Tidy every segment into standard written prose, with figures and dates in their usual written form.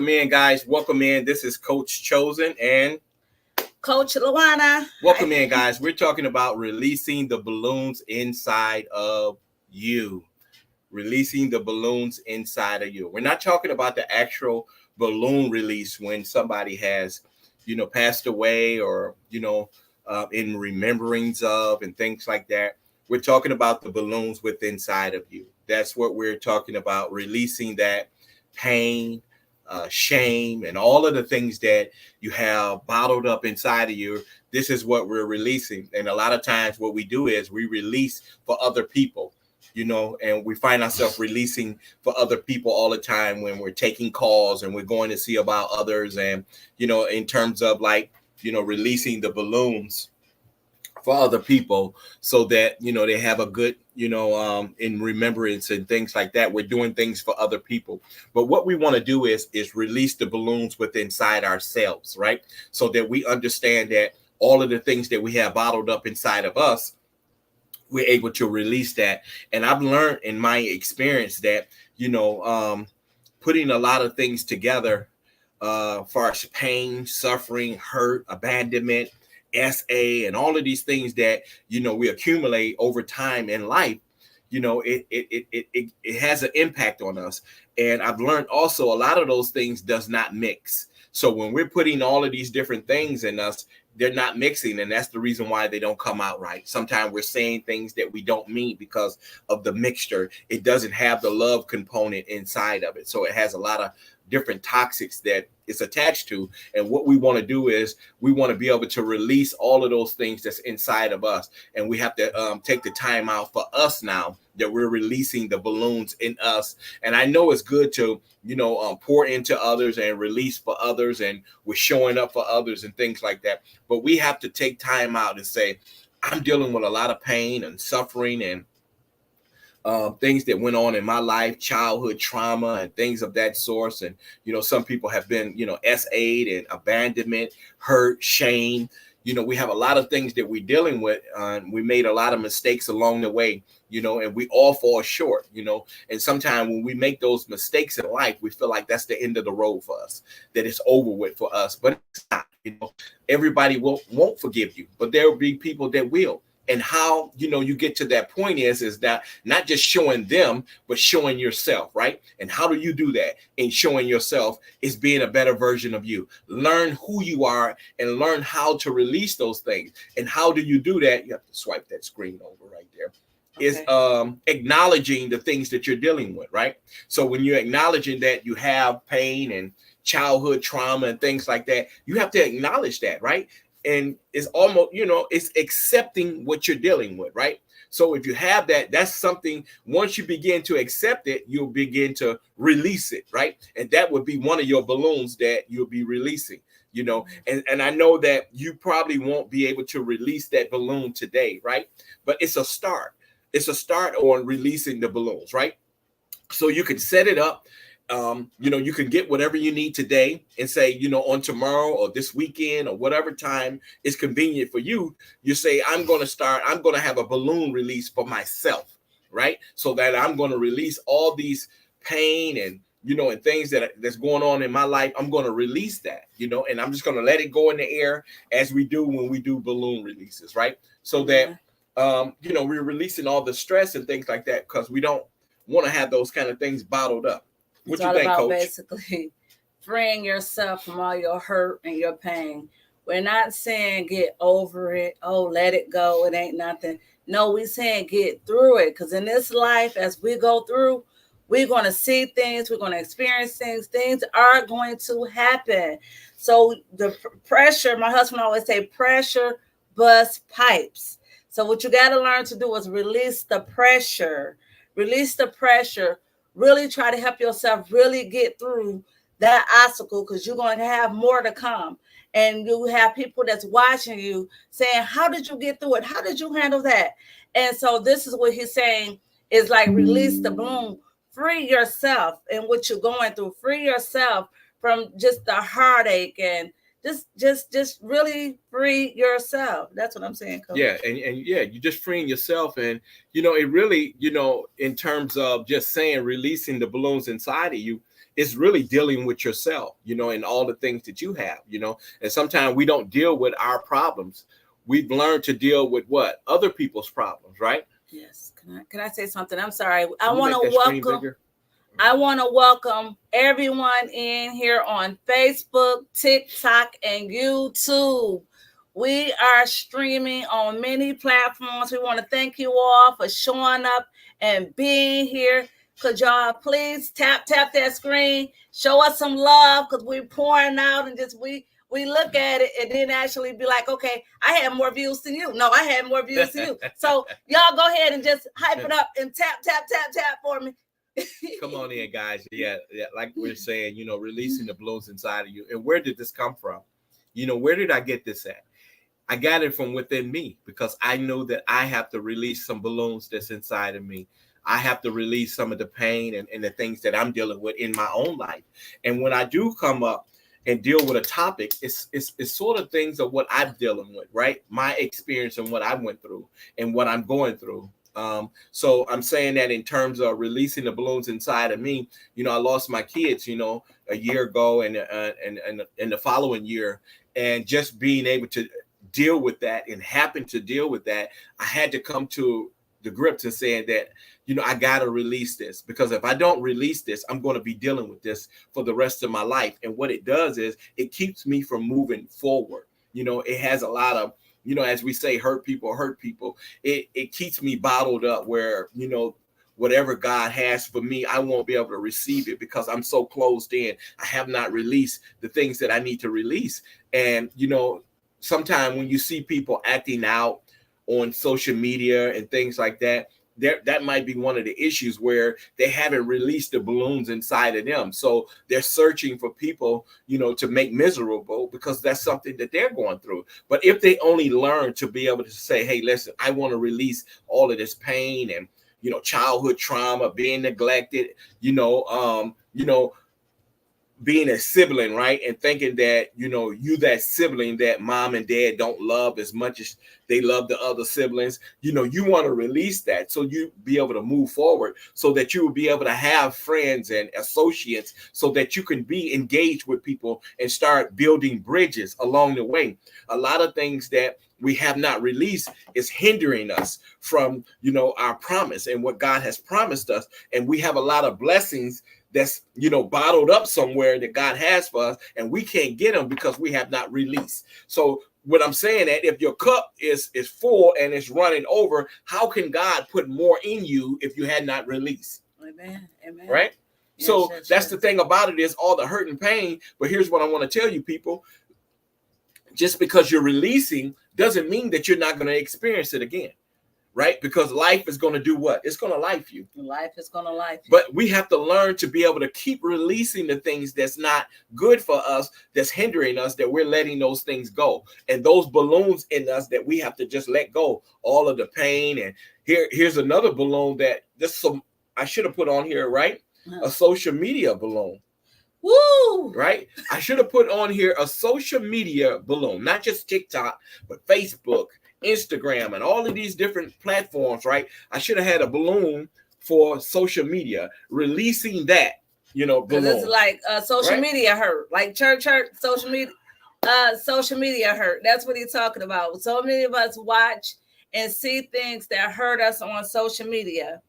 Welcome in, guys. Welcome in. This is Coach Chosen and Coach Luana. welcome in, guys. We're talking about releasing the balloons inside of you. Releasing the balloons inside of you. We're not talking about the actual balloon release when somebody has, passed away or, in rememberings of and things like that. We're talking about the balloons within inside of you. That's what we're talking about, releasing that pain, shame, and all of the things that you have bottled up inside of you. This is what we're releasing. And a lot of times what we do is we release for other people, and we find ourselves releasing for other people all the time when we're taking calls and we're going to see about others. And, in terms of releasing the balloons for other people so that, they have a good, in remembrance and things like that. We're doing things for other people. But what we want to do is release the balloons within inside ourselves, right? So that we understand that all of the things that we have bottled up inside of us, we're able to release that. And I've learned in my experience that, putting a lot of things together, for pain, suffering, hurt, abandonment, and all of these things that, we accumulate over time in life, it has an impact on us. And I've learned also a lot of those things does not mix. So when we're putting all of these different things in us, they're not mixing, and that's the reason why they don't come out right. Sometimes we're saying things that we don't mean because of the mixture. It doesn't have the love component inside of it. So it has a lot of different toxics that it's attached to. And what we want to do is we want to be able to release all of those things that's inside of us. And we have to take the time out for us now that we're releasing the balloons in us. And I know it's good to, pour into others and release for others, and we're showing up for others and things like that. But we have to take time out and say, I'm dealing with a lot of pain and suffering and things that went on in my life, childhood trauma and things of that source. And, some people have been, SA'd and abandonment, hurt, shame. We have a lot of things that we're dealing with. We made a lot of mistakes along the way, and we all fall short, and sometimes when we make those mistakes in life, we feel like that's the end of the road for us, that it's over with for us. But it's not. Everybody won't forgive you, but there will be people that will. And how, you get to that point is that not just showing them, but showing yourself, right? And how do you do that? And showing yourself is being a better version of you. Learn who you are and learn how to release those things. And how do you do that? You have to swipe that screen over right there. Okay. Is acknowledging the things that you're dealing with, right? So when you're acknowledging that you have pain and childhood trauma and things like that, you have to acknowledge that, right? And it's almost, it's accepting what you're dealing with, right? So if you have that, that's something, once you begin to accept it, you'll begin to release it, right? And that would be one of your balloons that you'll be releasing, and I know that you probably won't be able to release that balloon today, right? But it's a start. It's a start on releasing the balloons, right? So you can set it up. You can get whatever you need today and say, on tomorrow or this weekend or whatever time is convenient for you, you say, I'm going to have a balloon release for myself, right? So that I'm going to release all these pain and, and things that's going on in my life. I'm going to release that, and I'm just going to let it go in the air as we do when we do balloon releases, right? So that, we're releasing all the stress and things like that because we don't want to have those kind of things bottled up. What you think, Coach? Basically freeing yourself from all your hurt and your pain. We're not saying get over it. Oh, let it go. It ain't nothing. No, we're saying get through it. Because in this life, as we go through, we're going to see things. We're going to experience things. Things are going to happen. So the pressure, my husband always say, pressure busts pipes. So what you got to learn to do is release the pressure. Release the pressure. Really try to help yourself really get through that obstacle because you're going to have more to come. And you have people that's watching you saying, how did you get through it? How did you handle that? And so this is what he's saying is like release the balloon, free yourself in what you're going through, free yourself from just the heartache and just really free yourself. That's what I'm saying, Coach. Yeah, and yeah, you're just freeing yourself. And, it really, in terms of just saying releasing the balloons inside of you, it's really dealing with yourself, and all the things that you have, and sometimes we don't deal with our problems. We've learned to deal with what other people's problems, right? Yes. Can I say something? I'm sorry. I Can you want make to that screen welcome. bigger? I want to welcome everyone in here on Facebook, TikTok, and YouTube. We are streaming on many platforms. We want to thank you all for showing up and being here. Could y'all please tap that screen, show us some love, because we're pouring out and just we look at it and then actually be like, okay, I had more views than you. No, I had more views than you. So y'all go ahead and just hype it up and tap for me. Come on in, guys. Yeah, like we're saying, releasing the balloons inside of you. And where did this come from? Where did I get this at? I got it from within me, because I know that I have to release some balloons that's inside of me. I have to release some of the pain and the things that I'm dealing with in my own life. And when I do come up and deal with a topic, it's sort of things of what I'm dealing with, right? My experience and what I went through and what I'm going through. So I'm saying that in terms of releasing the balloons inside of me. I lost my kids, a year ago, and the following year, and just being able to deal with that and happen to deal with that, I had to come to the grips and saying that, I got to release this, because if I don't release this, I'm going to be dealing with this for the rest of my life. And what it does is it keeps me from moving forward. It has a lot of, as we say, hurt people. It keeps me bottled up where, whatever God has for me, I won't be able to receive it because I'm so closed in. I have not released the things that I need to release. And, sometimes when you see people acting out on social media and things like that, that might be one of the issues, where they haven't released the balloons inside of them. So they're searching for people, to make miserable, because that's something that they're going through. But if they only learn to be able to say, hey, listen, I want to release all of this pain and, childhood trauma, being neglected, being a sibling, right? And thinking that, you that sibling that mom and dad don't love as much as they love the other siblings, you want to release that, so you be able to move forward, so that you will be able to have friends and associates, so that you can be engaged with people and start building bridges along the way. A lot of things that we have not released is hindering us from, our promise and what God has promised us. And we have a lot of blessings that's, bottled up somewhere that God has for us, and we can't get them because we have not released. So what I'm saying, that if your cup is full and it's running over, how can God put more in you if you had not released? Amen. Right? Yes, so that's the thing about it, is all the hurt and pain. But here's what I want to tell you, people. Just because you're releasing doesn't mean that you're not going to experience it again. Right? Because life is going to do what? It's going to life you. Life is going to life you. But we have to learn to be able to keep releasing the things that's not good for us, that's hindering us, that we're letting those things go. And those balloons in us that we have to just let go, all of the pain. And here's another balloon that I should have put on here, right? A social media balloon. Woo! Right? I should have put on here a social media balloon, not just TikTok, but Facebook, Instagram, and all of these different platforms, right? I should have had a balloon for social media, releasing that, balloon. It's like social media hurt, like church hurt, social media hurt. That's what he's talking about. So many of us watch and see things that hurt us on social media,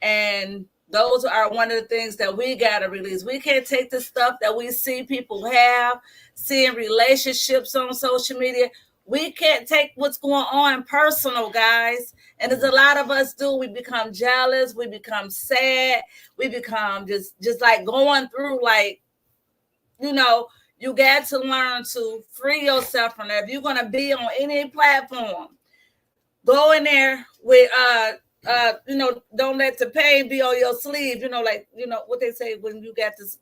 and those are one of the things that we got to release. We can't take the stuff that we see people have, seeing relationships on social media. We can't take what's going on personal, guys. And as a lot of us do, we become jealous. We become sad. We become just like going through, like, you got to learn to free yourself from that. If you're going to be on any platform, go in there with, don't let the pain be on your sleeve. What they say when you got this,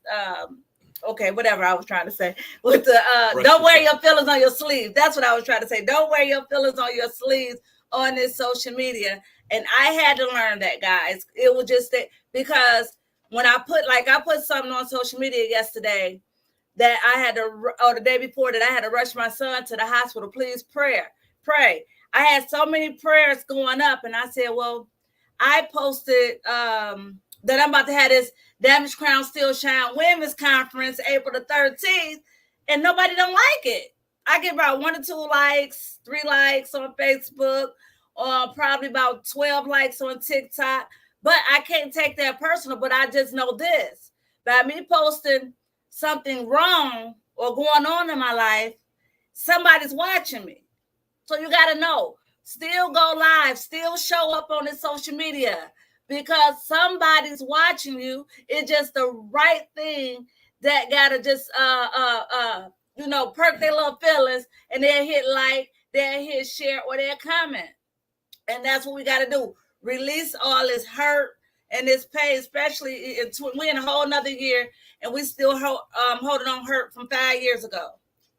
okay, whatever I was trying to say. With the don't wear your feelings on your sleeve. That's what I was trying to say. Don't wear your feelings on your sleeves on this social media. And I had to learn that, guys. It was just that, because when I put something on social media yesterday that I had to, or the day before, that I had to rush my son to the hospital. Please pray. I had so many prayers going up, and I said, well, I posted that I'm about to have this Damaged Crown Still Shine Women's Conference April the 13th, and nobody don't like it. I get about 1 or 2 likes, 3 likes on Facebook, or probably about 12 likes on TikTok. But I can't take that personal, but I just know this. By me posting something wrong or going on in my life, somebody's watching me. So you got to know, still go live, still show up on the social media, because somebody's watching you. It's just the right thing that got to just, perk their little feelings, and they'll hit like, they'll hit share, or they'll comment. And that's what we got to do. Release all this hurt and this pain, especially we're in a whole nother year, and we still holding on hurt from 5 years ago.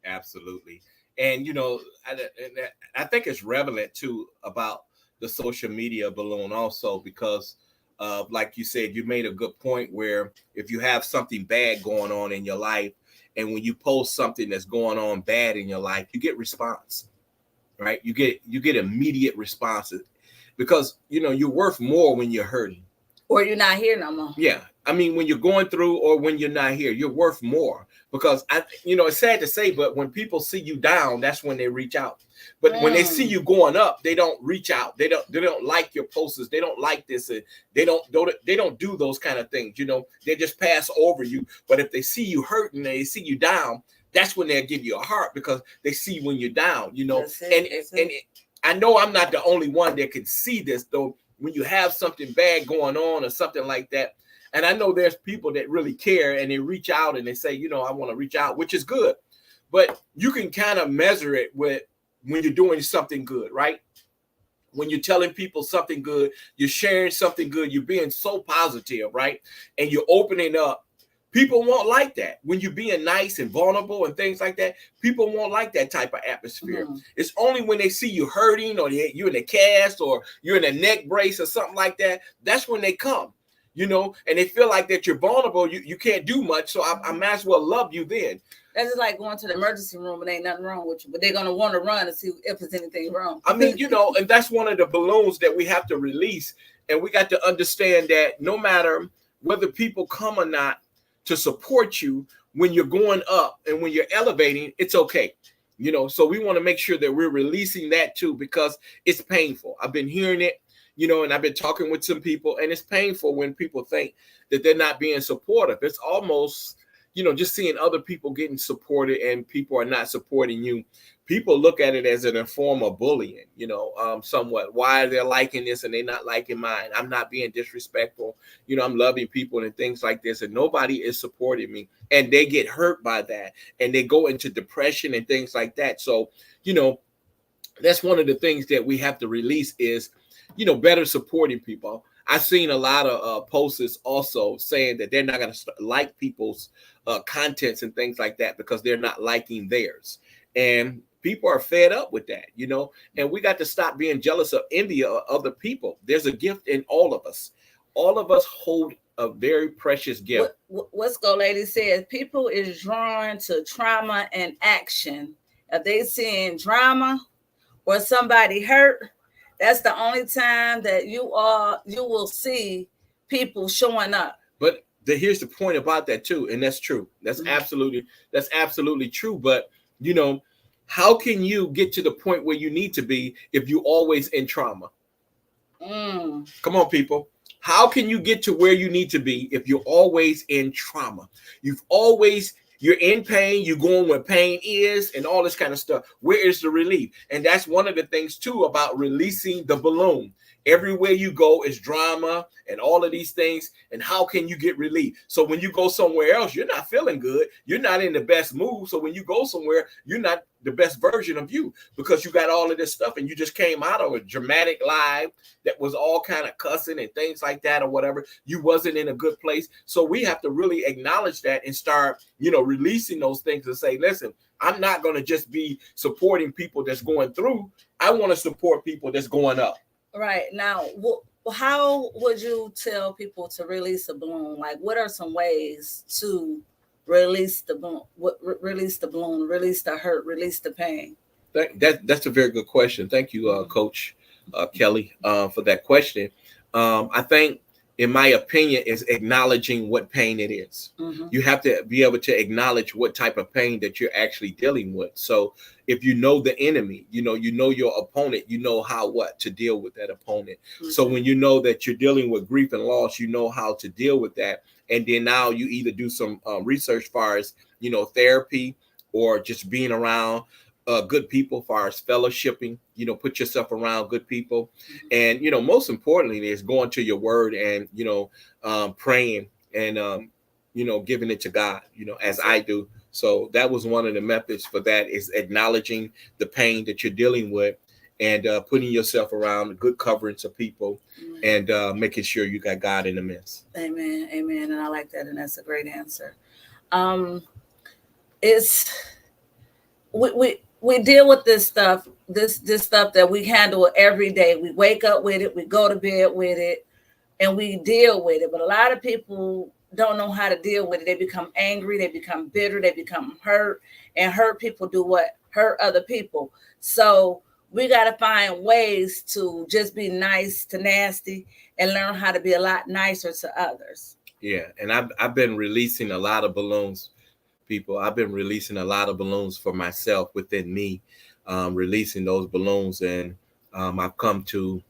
Absolutely. And, I think it's relevant too about the social media balloon also, because like you said, you made a good point where if you have something bad going on in your life, and when you post something that's going on bad in your life, you get response, right? You get immediate responses, because, you're worth more when you're hurting. Or you're not here no more. Yeah. I mean, when you're going through or when you're not here, you're worth more, because it's sad to say, but when people see you down, that's when they reach out. But when they see you going up, they don't reach out. They don't like your posts. They don't like this. They don't do those kind of things. They just pass over you. But if they see you hurting and they see you down, that's when they'll give you a heart, because they see when you're down, and I know I'm not the only one that can see this, though. When you have something bad going on or something like that, and I know there's people that really care and they reach out and they say, I want to reach out, which is good. But you can kind of measure it with when you're doing something good, right? When you're telling people something good, you're sharing something good, you're being so positive, right? And you're opening up. People won't like that. When you're being nice and vulnerable and things like that, people won't like that type of atmosphere. Mm-hmm. It's only when they see you hurting, or you're in a cast, or you're in a neck brace or something like that, that's when they come, and they feel like that you're vulnerable. You can't do much, so I might as well love you then. That's just like going to the emergency room and ain't nothing wrong with you, but they're going to want to run and see if there's anything wrong. I mean, and that's one of the balloons that we have to release. And we got to understand that no matter whether people come or not to support you, when you're going up and when you're elevating, it's okay. So we want to make sure that we're releasing that too, because it's painful. I've been hearing it, and I've been talking with some people, and it's painful when people think that they're not being supportive. It's almost, just seeing other people getting supported and people are not supporting you. People look at it as a form of bullying, somewhat. Why they're liking this and they're not liking mine? I'm not being disrespectful. I'm loving people and things like this, and nobody is supporting me. And they get hurt by that, and they go into depression and things like that. So, that's one of the things that we have to release is, better supporting people. I've seen a lot of posts also saying that they're not going to like people's contents and things like that because they're not liking theirs. And people are fed up with that, and we got to stop being jealous of envy of other people. There's a gift in all of us. All of us hold a very precious gift. What's Go Lady says, people is drawn to trauma and action. If they seeing drama or somebody hurt, that's the only time that you will see people showing up. But here's the point about that too, and that's true. That's absolutely true. But how can you get to the point where you need to be if you're always in trauma? Come on, people. How can you get to where you need to be if you're always in trauma? You're in pain, you're going where pain is, and all this kind of stuff. Where is the relief? And that's one of the things too about releasing the balloon. Everywhere you go is drama and all of these things. And how can you get relief? So when you go somewhere else, you're not feeling good. You're not in the best mood. So when you go somewhere, you're not the best version of you because you got all of this stuff and you just came out of a dramatic live that was all kind of cussing and things like that or whatever. You wasn't in a good place. So we have to really acknowledge that and start, releasing those things and say, listen, I'm not going to just be supporting people that's going through. I want to support people that's going up. Right. Now, how would you tell people to release a balloon? Like, what are some ways to release the balloon, release the hurt, release the pain? That's a very good question. Thank you, Coach Kelly, for that question. I think in my opinion, is acknowledging what pain it is. Mm-hmm. You have to be able to acknowledge what type of pain that you're actually dealing with. So if you know the enemy, you know your opponent, you know how what to deal with that opponent. Mm-hmm. So when you know that you're dealing with grief and loss, you know how to deal with that. And then now you either do some research, far as therapy, or just being around good people, far as fellowshipping. Put yourself around good people, and most importantly is going to your word, and praying, and giving it to God, as I do. So that was one of the methods for that, is acknowledging the pain that you're dealing with, and putting yourself around good coverings of people, and making sure you got God in the midst. Amen. Amen. And I like that, and that's a great answer. Um, it's we deal with this stuff, this stuff that we handle every day. We wake up with it, we go to bed with it, and we deal with it. But a lot of people don't know how to deal with it. They become angry, they become bitter, they become hurt, and hurt people do what? Hurt other people. So we got to find ways to just be nice to nasty, and learn how to be a lot nicer to others. Yeah, and I've been releasing a lot of balloons, people. I've been releasing a lot of balloons for myself within me, releasing those balloons, and I've come to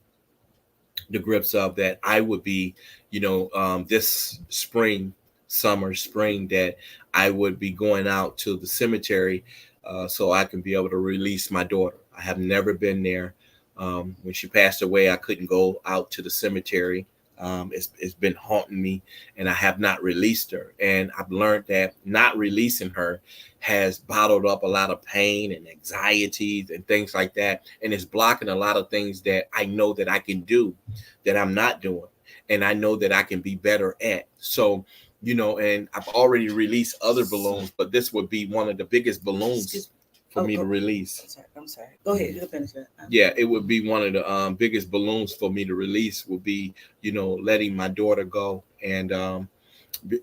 the grips of that I would be, this spring, that I would be going out to the cemetery, so I can be able to release my daughter. I have never been there. When she passed away, I couldn't go out to the cemetery. It's been haunting me, and I have not released her. And I've learned that not releasing her has bottled up a lot of pain and anxieties and things like that, and it's blocking a lot of things that I know that I can do, that I'm not doing, and I know that I can be better at. So, and I've already released other balloons, but this would be one of the biggest balloons for me to release. I'm sorry. Go ahead. You can finish it. Yeah, it would be one of the biggest balloons for me to release, would be, letting my daughter go, and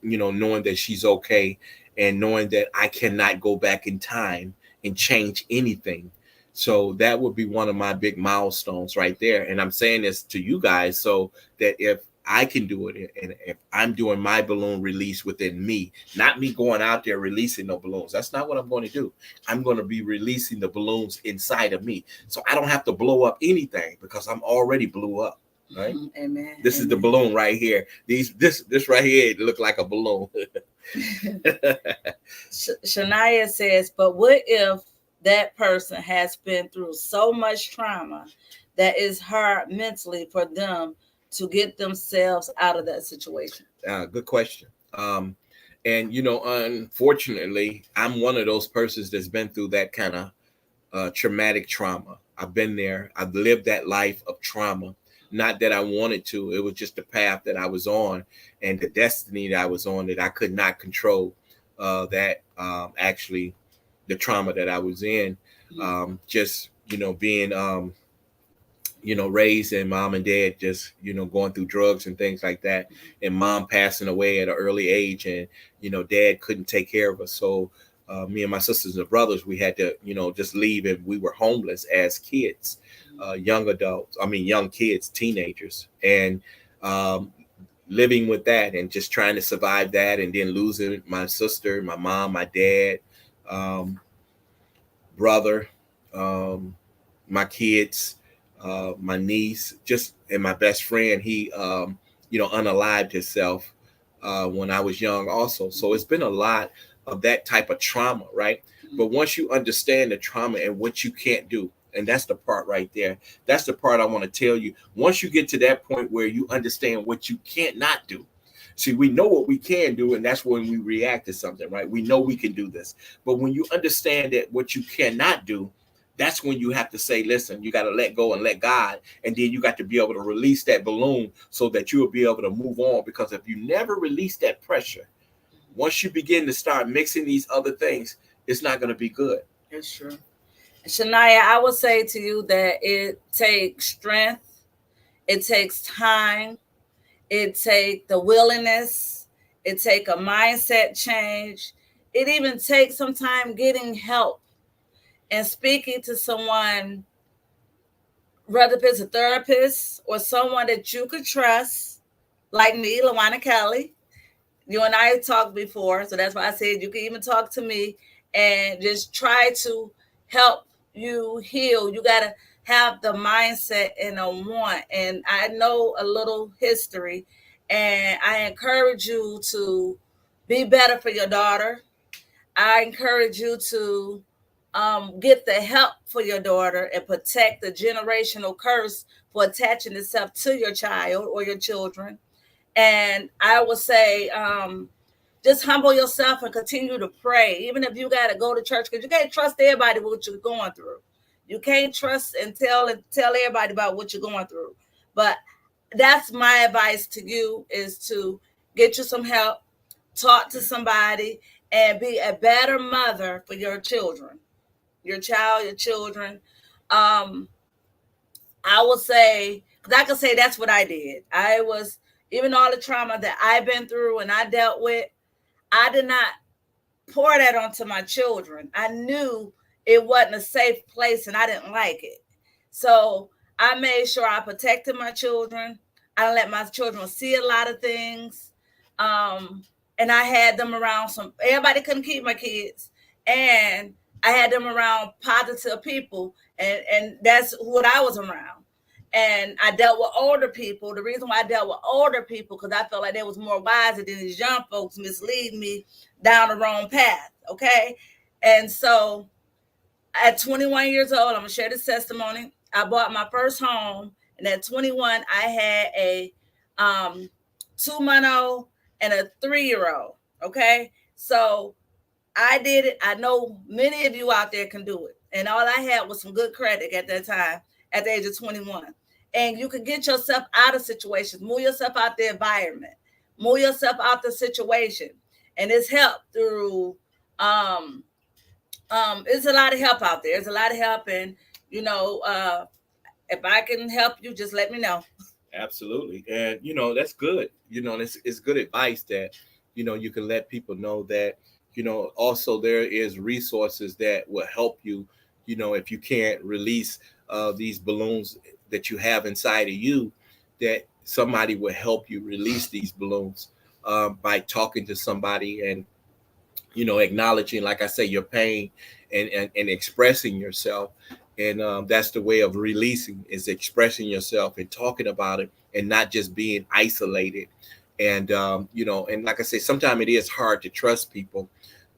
knowing that she's okay, and knowing that I cannot go back in time and change anything. So that would be one of my big milestones right there. And I'm saying this to you guys so that if I can do it, and if I'm doing my balloon release within me, not me going out there releasing no balloons. That's not what I'm going to do. I'm going to be releasing the balloons inside of me, so I don't have to blow up anything, because I'm already blew up. Right. Amen. This is the balloon right here. This right here, it look like a balloon. Shania says, but what if that person has been through so much trauma that it's hard mentally for them to get themselves out of that situation? Good question. And unfortunately, I'm one of those persons that's been through that kind of traumatic trauma. I've been there. I've lived that life of trauma. Not that I wanted to. It was just the path that I was on, and the destiny that I was on, that I could not control. That actually, the trauma that I was in, just being raised, and mom and dad just going through drugs and things like that, and mom passing away at an early age, and dad couldn't take care of us. So me and my sisters and brothers, we had to just leave, and we were homeless as kids. Young kids, teenagers, and living with that, and just trying to survive that, and then losing my sister, my mom, my dad, brother, my kids, my niece, just, and my best friend. He, unalived himself when I was young also. So it's been a lot of that type of trauma, right? But once you understand the trauma and what you can't do, and that's the part right there. That's the part I want to tell you. Once you get to that point where you understand what you can't not do. See, we know what we can do, and that's when we react to something, right? We know we can do this. But when you understand that what you cannot do, that's when you have to say, listen, you got to let go and let God. And then you got to be able to release that balloon so that you will be able to move on. Because if you never release that pressure, once you begin to start mixing these other things, it's not going to be good. That's true. Shania, I would say to you that it takes strength, it takes time, it takes the willingness, it takes a mindset change. It even takes some time getting help and speaking to someone, whether it's a therapist or someone that you could trust, like me, LaWanna Kelly. You and I talked before, so that's why I said you can even talk to me and just try to help you heal. You got to have the mindset and a want. And I know a little history, and I encourage you to be better for your daughter. I encourage you to get the help for your daughter and protect the generational curse for attaching itself to your child or your children. And I would say, just humble yourself and continue to pray, even if you got to go to church, because you can't trust everybody with what you're going through. You can't trust and tell everybody about what you're going through. But that's my advice to you, is to get you some help, talk to somebody, and be a better mother for your children, your child, your children. Um, I would say, because I could say that's what I did. I was, even all the trauma that I've been through and I dealt with, I did not pour that onto my children. I knew it wasn't a safe place and I didn't like it. So I made sure I protected my children. I didn't let my children see a lot of things. Um, and I had them around everybody couldn't keep my kids. And I had them around positive people. And that's what I was around. And I dealt with older people. The reason why I dealt with older people, because I felt like they was more wiser than these young folks misleading me down the wrong path. Okay. And so at 21 years old, I'm going to share this testimony. I bought my first home. And at 21, I had a 2-month-old and a 3-year-old. Okay. So I did it. I know many of you out there can do it. And all I had was some good credit at that time, at the age of 21. And you can get yourself out of situations, move yourself out the environment, move yourself out the situation. And it's help through, there's a lot of help out there. There's a lot of help. And, if I can help you, just let me know. Absolutely. And, that's good. It's good advice that, you can let people know that, also there is resources that will help you, if you can't release these balloons that you have inside of you, that somebody will help you release these balloons by talking to somebody and, acknowledging, like I say, your pain and expressing yourself. And that's the way of releasing, is expressing yourself and talking about it and not just being isolated. And, and like I say, sometimes it is hard to trust people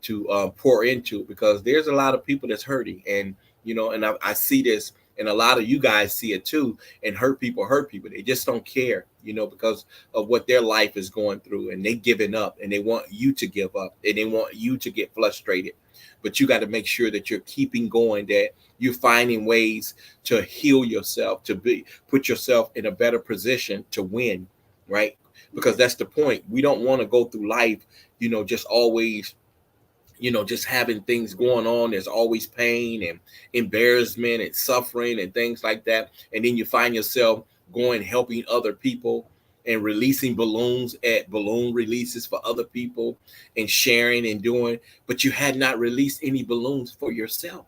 to pour into, because there's a lot of people that's hurting. And, and I see this, and a lot of you guys see it too. And hurt people. They just don't care, because of what their life is going through, and they giving up, and they want you to give up, and they want you to get frustrated. But you got to make sure that you're keeping going, that you're finding ways to heal yourself, to put yourself in a better position to win, right? Because that's the point. We don't want to go through life, just always, just having things going on. There's always pain and embarrassment and suffering and things like that. And then you find yourself going, helping other people and releasing balloons at balloon releases for other people and sharing and doing, but you had not released any balloons for yourself.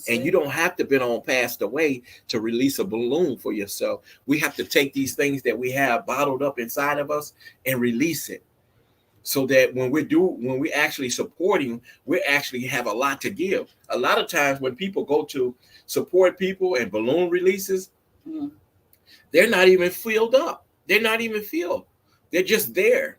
And you don't have to been on passed away to release a balloon for yourself. We have to take these things that we have bottled up inside of us and release it, so that when we actually supporting, we actually have a lot to give. A lot of times when people go to support people and balloon releases, they're not even filled up. They're not even filled. They're just there.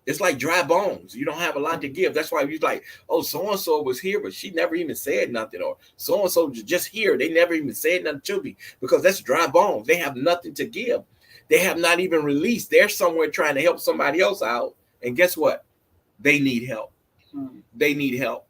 It's like dry bones. You don't have a lot to give. That's why you're like, oh, so-and-so was here, but she never even said nothing. Or so-and-so just here. They never even said nothing to me, because that's dry bones. They have nothing to give. They have not even released. They're somewhere trying to help somebody else out. And guess what? They need help. They need help.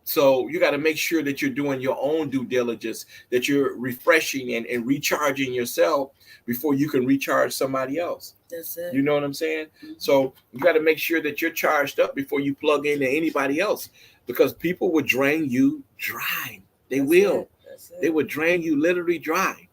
So you got to make sure that you're doing your own due diligence, that you're refreshing and recharging yourself before you can recharge somebody else. That's it. You know what I'm saying? So you got to make sure that you're charged up before you plug into anybody else, because people will drain you dry. They will. They will drain you literally dry.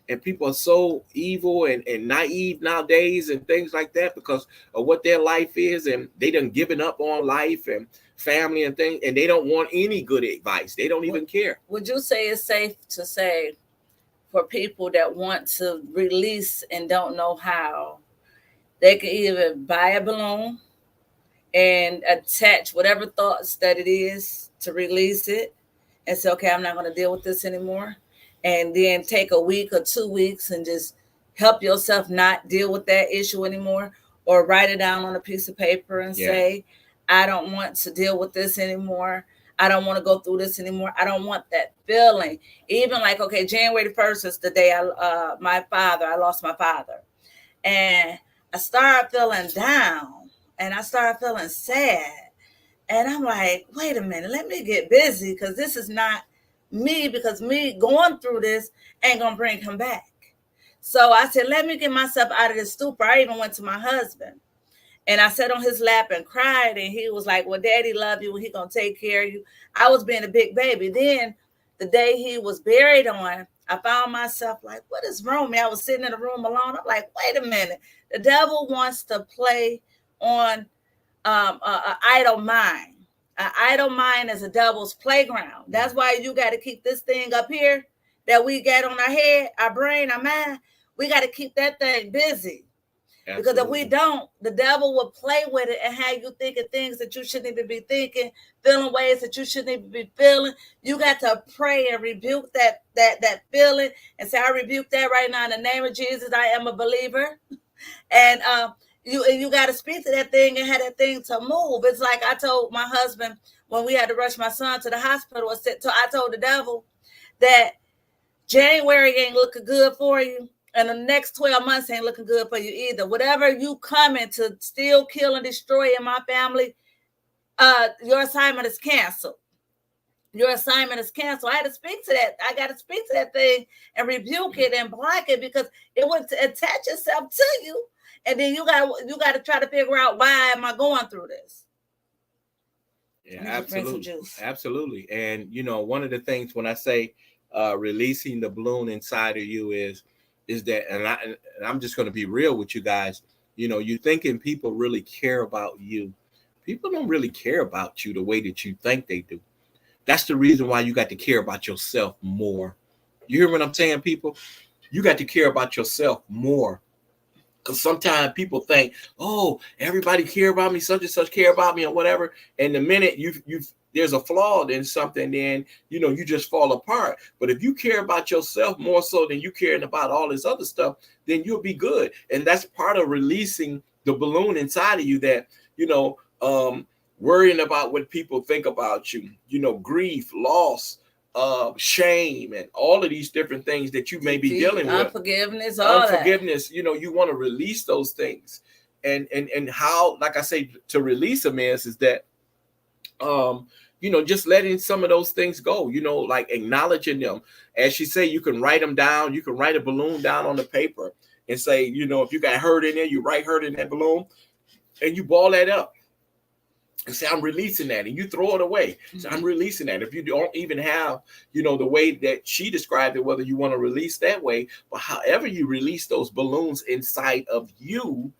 And people are so evil and naive nowadays and things like that, because of what their life is. And they done given up on life and family and things. And they don't want any good advice. They don't even care. Would you say it's safe to say, for people that want to release and don't know how, They can either buy a balloon and attach whatever thoughts that it is to release it and say, okay, I'm not going to deal with this anymore. And then take a week or 2 weeks and just help yourself not deal with that issue anymore, or write it down on a piece of paper and say, I don't want to deal with this anymore. I don't want to go through this anymore. I don't want that feeling. Even like, okay, January the 1st is the day I lost my father. And I started feeling down and I started feeling sad. And I'm like, wait a minute, let me get busy, because this is not me, because me going through this ain't going to bring him back. So I said, let me get myself out of this stupor. I even went to my husband and I sat on his lap and cried. And he was like, well, Daddy love you. He going to take care of you. I was being a big baby. Then the day he was buried on, I found myself like, what is wrong with me? I was sitting in a room alone. I'm like, wait a minute. The devil wants to play on an idle mind. An idle mind is a devil's playground. That's why you got to keep this thing up here that we got on our head, our brain, our mind. We got to keep that thing busy. Absolutely. Because if we don't, the devil will play with it and have you thinking things that you shouldn't even be thinking, feeling ways that you shouldn't even be feeling. You got to pray and rebuke that feeling and say, I rebuke that right now in the name of Jesus. I am a believer. And you got to speak to that thing and have that thing to move. It's like I told my husband when we had to rush my son to the hospital. I told the devil that January ain't looking good for you, and the next 12 months ain't looking good for you either. Whatever you coming to steal, kill, and destroy in my family, your assignment is canceled. Your assignment is canceled. I had to speak to that. I got to speak to that thing and rebuke it and block it, because it would attach itself to you. And then you got to try to figure out, why am I going through this? Yeah, absolutely. Absolutely. And, one of the things when I say releasing the balloon inside of you is that, and I'm just going to be real with you guys, you're thinking people really care about you. People don't really care about you the way that you think they do. That's the reason why you got to care about yourself more. You hear what I'm saying, people? You got to care about yourself more. Because sometimes people think, oh, everybody care about me, such and such care about me, or whatever. And the minute there's a flaw in something, then you just fall apart. But if you care about yourself more so than you caring about all this other stuff, then you'll be good. And that's part of releasing the balloon inside of you, that worrying about what people think about you, grief, loss, shame, and all of these different things that you may be dealing with. Unforgiveness, you want to release those things. And how, like I say, to release them is that, just letting some of those things go, like acknowledging them. As she say, you can write them down. You can write a balloon down on the paper and say, if you got hurt in there, you write hurt in that balloon and you ball that up. And say, I'm releasing that, and you throw it away. So I'm releasing that. If you don't even have, the way that she described it, whether you want to release that way, but however you release those balloons inside of you,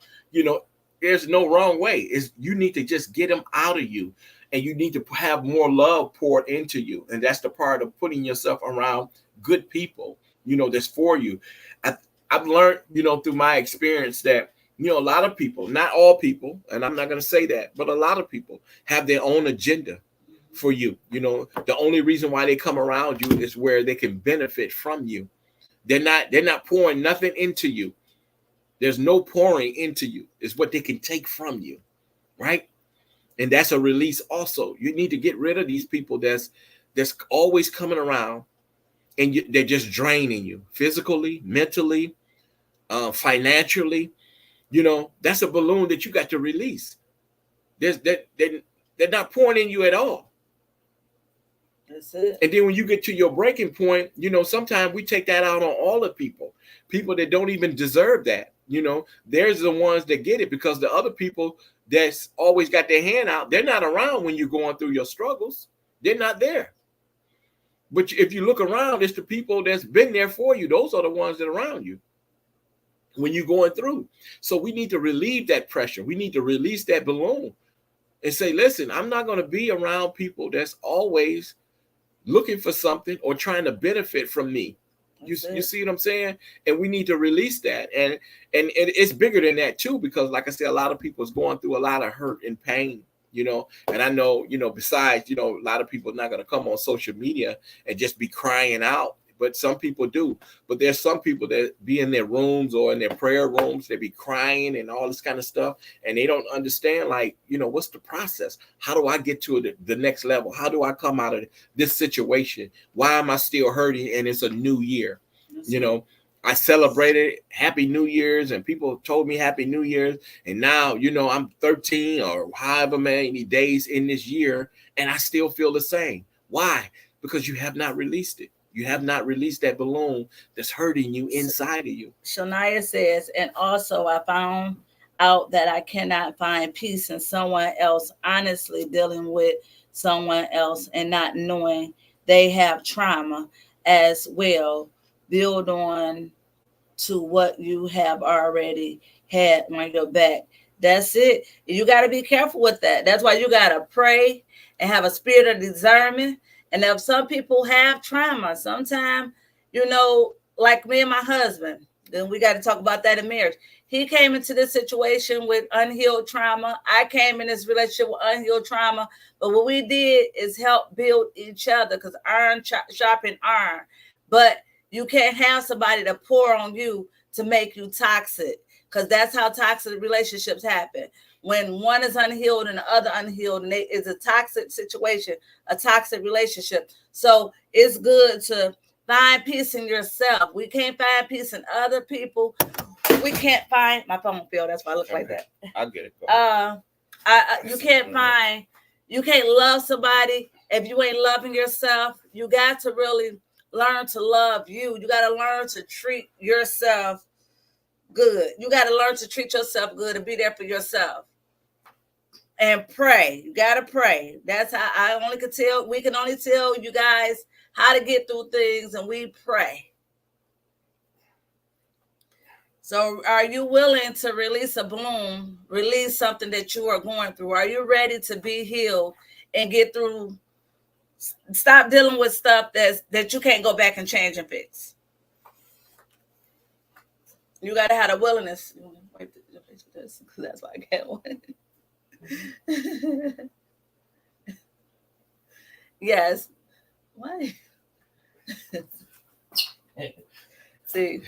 there's no wrong way. You need to just get them out of you, and you need to have more love poured into you. And that's the part of putting yourself around good people, that's for you. I've learned, through my experience that, a lot of people, not all people, and I'm not going to say that, but a lot of people have their own agenda for you. The only reason why they come around you is where they can benefit from you. They're not pouring nothing into you. There's no pouring into you. It's what they can take from you, right? And that's a release also. You need to get rid of these people that's always coming around, and they're just draining you physically, mentally, financially. That's a balloon that you got to release. They're not pouring in you at all. That's it. And then when you get to your breaking point, sometimes we take that out on all the people that don't even deserve that. There's the ones that get it, because the other people that's always got their hand out, they're not around when you're going through your struggles. They're not there. But if you look around, it's the people that's been there for you. Those are the ones that are around you when you're going through. So we need to relieve that pressure. We need to release that balloon and say, listen, I'm not going to be around people that's always looking for something or trying to benefit from me. You see what I'm saying? And we need to release that. And it's bigger than that too, because like I said, a lot of people is going through a lot of hurt and pain, and I know, besides, a lot of people are not going to come on social media and just be crying out, but some people do. But there's some people that be in their rooms or in their prayer rooms, they be crying and all this kind of stuff, and they don't understand, like, what's the process? How do I get to the next level? How do I come out of this situation? Why am I still hurting? And it's a new year. I celebrated Happy New Year's, and people told me Happy New Year's, and now, I'm 13 or however many days in this year, and I still feel the same. Why? Because you have not released it. You have not released that balloon that's hurting you inside of you. Shania says, and also I found out that I cannot find peace in someone else, honestly dealing with someone else and not knowing they have trauma as well. Build on to what you have already had on your back. That's it. You got to be careful with that. That's why you got to pray and have a spirit of discernment. And if some people have trauma, sometimes, like me and my husband, then we got to talk about that in marriage. He came into this situation with unhealed trauma. I came in this relationship with unhealed trauma. But what we did is help build each other, because iron sharpen iron. But you can't have somebody to pour on you to make you toxic, because that's how toxic relationships happen. When one is unhealed and the other unhealed, and it's a toxic situation, a toxic relationship. So it's good to find peace in yourself. We can't find peace in other people. We can't find, my phone fell, that's why I look like that. I'll get it. You can't love somebody if you ain't loving yourself. You got to really learn to love you. You got to learn to treat yourself good. You got to learn to treat yourself good and be there for yourself. And pray. You got to pray. That's how we can only tell you guys how to get through things, and we pray. So are you willing to release a balloon, release something that you are going through? Are you ready to be healed and get through? Stop dealing with stuff that you can't go back and change and fix. You got to have a willingness. That's why I got one. Yes. Why? See,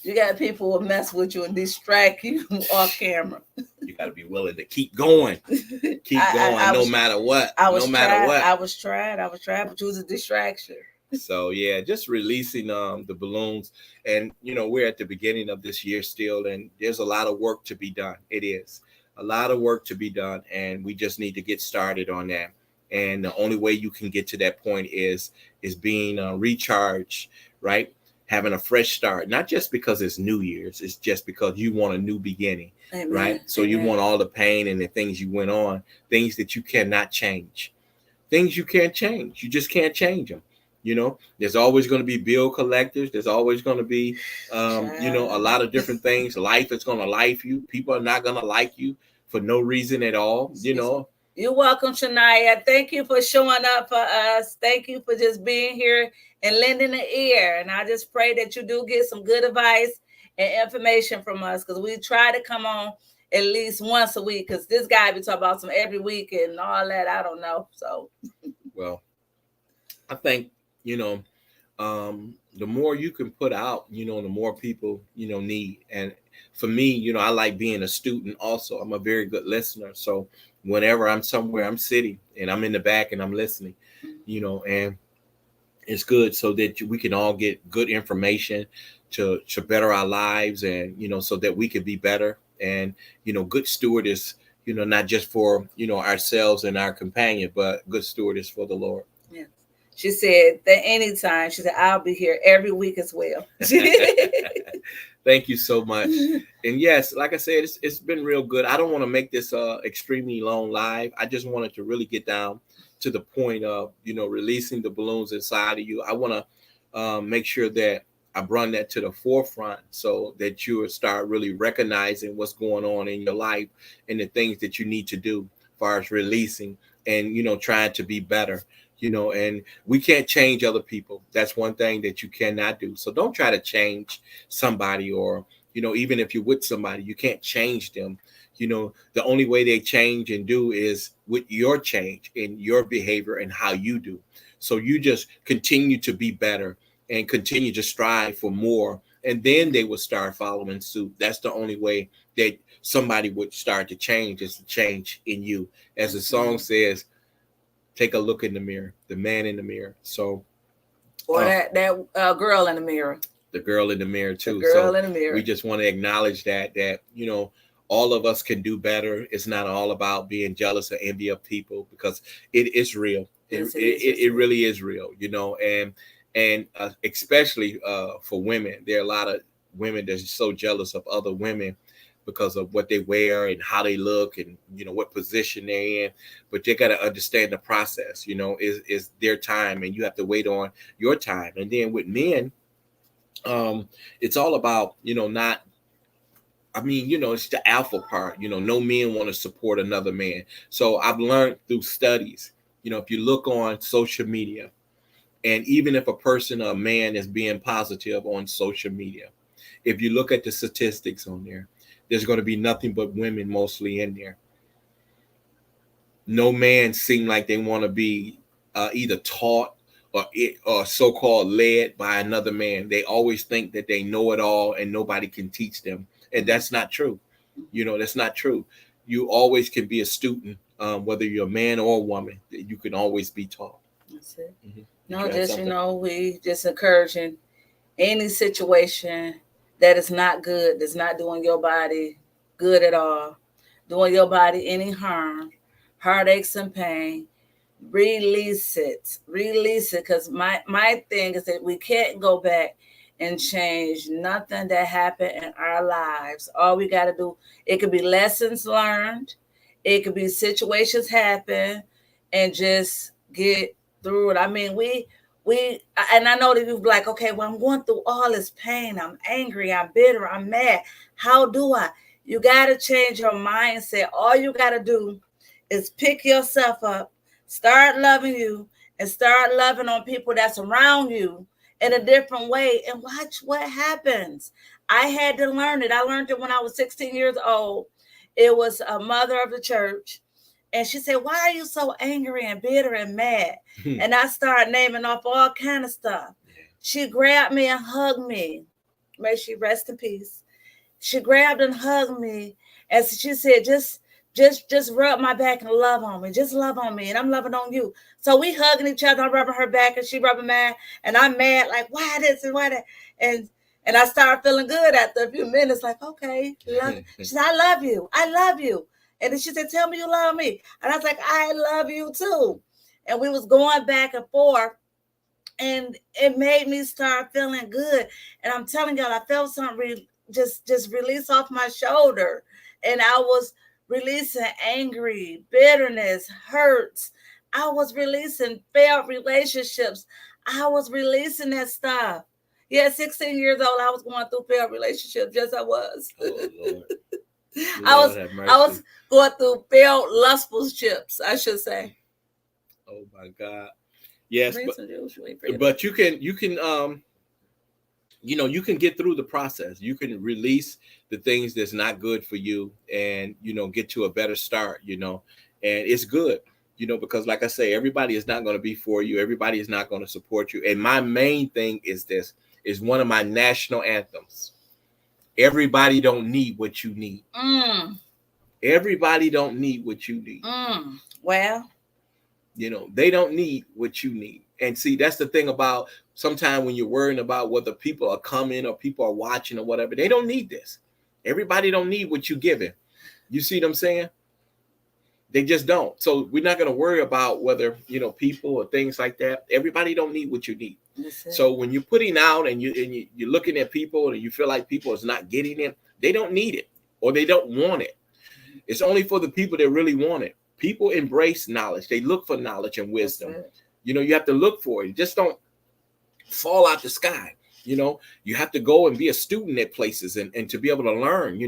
you got people who mess with you and distract you off camera. You got to be willing to keep going. No matter what. I was trying, but you was a distraction. So, yeah, just releasing the balloons. And, we're at the beginning of this year still, and there's a lot of work to be done. It is a lot of work to be done, and we just need to get started on that. And the only way you can get to that point is being recharged, right? Having a fresh start, not just because it's New Year's, it's just because you want a new beginning. Amen. Right? So Amen. You want all the pain and the things you went on, things that you cannot change, things you can't change. You just can't change them. There's always going to be bill collectors. There's always going to be, a lot of different things. Life is going to life you. People are not going to like you for no reason at all. You're welcome, Shania. Thank you for showing up for us. Thank you for just being here and lending an ear. And I just pray that you do get some good advice and information from us, because we try to come on at least once a week, because this guy be talking about some every week and all that. I don't know. So, well, I think, the more you can put out, the more people, need. And for me, I like being a student also. I'm a very good listener. So whenever I'm somewhere, I'm sitting and I'm in the back and I'm listening, and it's good so that we can all get good information to better our lives, and, so that we can be better. And, good steward is, not just for, ourselves and our companion, but good steward is for the Lord. Yeah. She said that anytime. She said, I'll be here every week as well. Thank you so much. And yes, like I said, it's been real good. I don't want to make this extremely long live. I just wanted to really get down to the point of, releasing the balloons inside of you. I want to make sure that I bring that to the forefront, so that you will start really recognizing what's going on in your life and the things that you need to do as far as releasing and, trying to be better. And we can't change other people. That's one thing that you cannot do. So don't try to change somebody, or even if you're with somebody, you can't change them. The only way they change and do is with your change in your behavior and how you do. So you just continue to be better and continue to strive for more, and then they will start following suit. That's the only way that somebody would start to change, is to change in you. As the song says, take a look in the mirror, the man in the mirror. So, or that girl in the mirror. The girl in the mirror too. The girl in the mirror. We just want to acknowledge that all of us can do better. It's not all about being jealous or envy of people, because it is real. It really is real, and especially for women. There are a lot of women that's so jealous of other women because of what they wear and how they look, and what position they're in. But they got to understand the process. Is their time, and you have to wait on your time. And then with men, it's all about not. It's the alpha part. No men want to support another man. So I've learned through studies. If you look on social media, and even if a man is being positive on social media, if you look at the statistics on there, there's going to be nothing but women mostly in there. No man seem like they want to be either taught or so-called led by another man. They always think that they know it all and nobody can teach them. And that's not true. That's not true. You always can be a student, whether you're a man or a woman. You can always be taught. That's it. Mm-hmm. No, just, we just encouraging any situation that is not good, that's not doing your body good at all, doing your body any harm, heartaches and pain, release it, because my thing is that we can't go back and change nothing that happened in our lives. All we got to do, it could be lessons learned, it could be situations happen, and just get through it. I mean, and I know that you're like, okay, well, I'm going through all this pain, I'm angry, I'm bitter, I'm mad. How do I? You got to change your mindset. All you got to do is pick yourself up, start loving you, and start loving on people that's around you in a different way, and watch what happens. I had to learn it. I learned it when I was 16 years old. It was a mother of the church, and she said, why are you so angry and bitter and mad? And I started naming off all kind of stuff. She grabbed me and hugged me. May she rest in peace. She grabbed and hugged me, and she said, just rub my back and love on me. Just love on me, and I'm loving on you. So we hugging each other. I'm rubbing her back, and she rubbing mine, and I'm mad, like, why this and why that? And I started feeling good after a few minutes, like, okay. She said, I love you. I love you. And then she said, tell me you love me. And I was like, I love you too. And we was going back and forth, and it made me start feeling good. And I'm telling y'all, I felt something just release off my shoulder. And I was releasing angry, bitterness, hurts. I was releasing failed relationships. I was releasing that stuff. Yeah, 16 years old, I was going through failed relationships. Yes, I was. Oh, Lord. I was going through failed lustful ships, I should say. Oh my God. Yes, but you can you can get through the process. You can release the things that's not good for you, and get to a better start, and it's good, because like I say, everybody is not going to be for you. Everybody is not going to support you. And my main thing is one of my national anthems. Everybody don't need what you need. Everybody don't need what you need. Well, they don't need what you need. And see, that's the thing about sometimes when you're worrying about whether people are coming or people are watching or whatever, they don't need this. Everybody don't need what you're giving. You see what I'm saying? They just don't. So we're not going to worry about whether, people or things like that. Everybody don't need what you need. So when you're putting out and you're looking at people and you feel like people is not getting it, they don't need it or they don't want it. It's only for the people that really want it. People embrace knowledge. They look for knowledge and wisdom. You have to look for it. Just don't fall out the sky. You have to go and be a student at places and to be able to learn,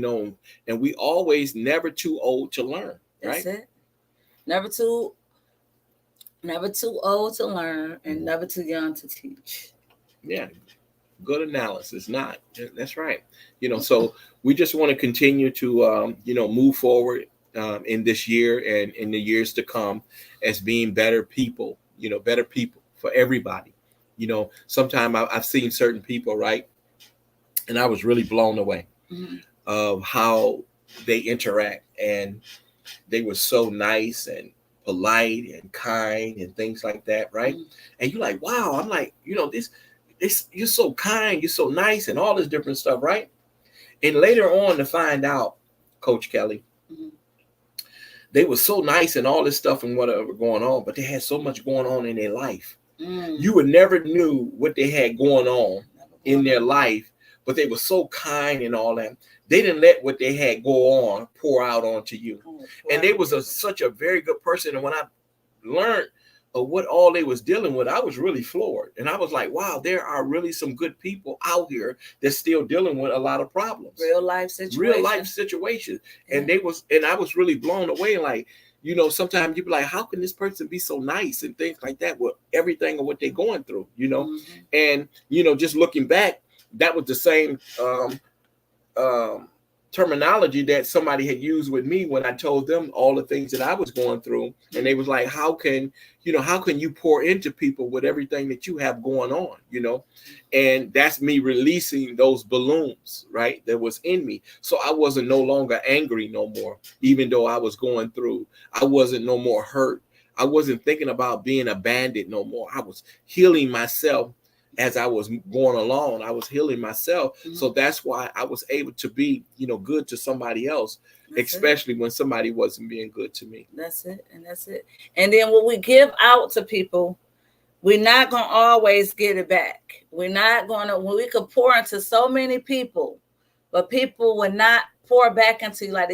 and we always never too old to learn. Right? That's it. Never too Never too old to learn and never too young to teach. Yeah, good analysis. Not that's right. So we just want to continue to move forward in this year and in the years to come as being better people. Better people for everybody. Sometimes I've seen certain people, right, and I was really blown away Mm-hmm. of how they interact, and they were so nice and polite and kind and things like that, right? Mm-hmm. And you're like, wow. I'm like, this you're so kind, you're so nice, and all this different stuff, right? And later on to find out, Coach Kelly, Mm-hmm. they were so nice and all this stuff and whatever going on, but they had so much going on in their life. You would never knew what they had going on in their life, but they were so kind and all that. They didn't let what they had go on pour out onto you. And they was such a very good person. And when I learned of what all they was dealing with, I was really floored. And I was like, wow, there are really some good people out here that's still dealing with a lot of problems. Real life situations. Yeah. And I was really blown away. Like, sometimes you be like, how can this person be so nice and things like that with everything of what they're going through, And, just looking back, that was the same terminology that somebody had used with me when I told them all the things that I was going through. And they was like, how can you pour into people with everything that you have going on, And that's me releasing those balloons, right, that was in me. So I wasn't no longer angry no more, even though I was going through. I wasn't no more hurt. I wasn't thinking about being abandoned no more. I was healing myself. As I was going along, I was healing myself. Mm-hmm. So that's why I was able to be, good to somebody else, especially when somebody wasn't being good to me. That's it. And then what we give out to people, we're not going to always get it back. We're not going to, when we could pour into so many people, but people will not pour back into you. Like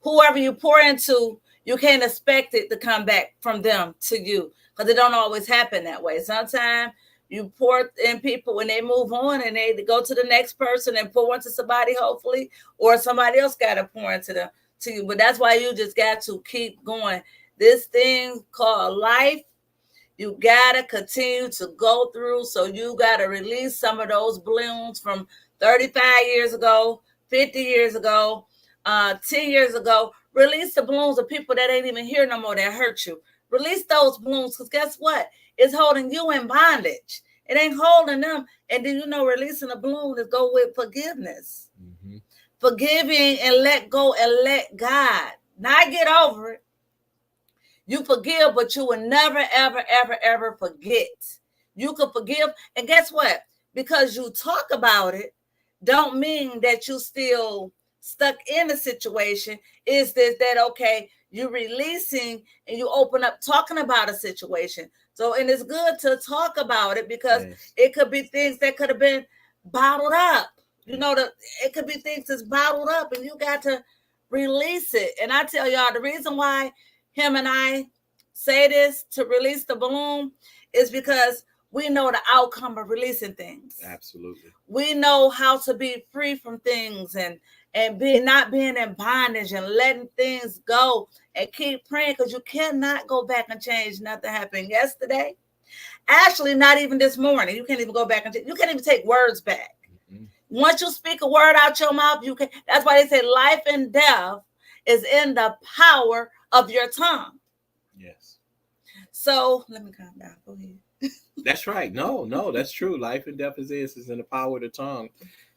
whoever you pour into, you can't expect it to come back from them to you, because it don't always happen that way. Sometimes you pour in people when they move on and they go to the next person and pour into somebody, hopefully, or somebody else got to pour into them to you. But that's why you just got to keep going. This thing called life, you got to continue to go through. So you got to release some of those balloons from 35 years ago, 50 years ago, 10 years ago. Release the balloons of people that ain't even here no more that hurt you. Release those balloons, because guess what? It's holding you in bondage. It ain't holding them. And then, releasing a balloon is go with forgiveness. Mm-hmm. Forgiving and let go and let God. Not get over it. You forgive, but you will never, ever, ever, ever forget. You can forgive. And guess what? Because you talk about it, don't mean that you still stuck in the situation. Is this that okay? You're releasing and you open up talking about a situation. So, and it's good to talk about it, because it could be things that could have been bottled up. It could be things that's bottled up, and you got to release it. And I tell y'all, the reason why him and I say this to release the balloon is because we know the outcome of releasing things. Absolutely. We know how to be free from things and not being in bondage and letting things go and keep praying, because you cannot go back and change nothing happened yesterday. Actually, not even this morning. You can't even go back and you can't even take words back. Mm-hmm. Once you speak a word out your mouth, you can. That's why they say life and death is in the power of your tongue. Yes. So let me calm down. Go ahead. That's right. No, that's true. Life and death is in the power of the tongue.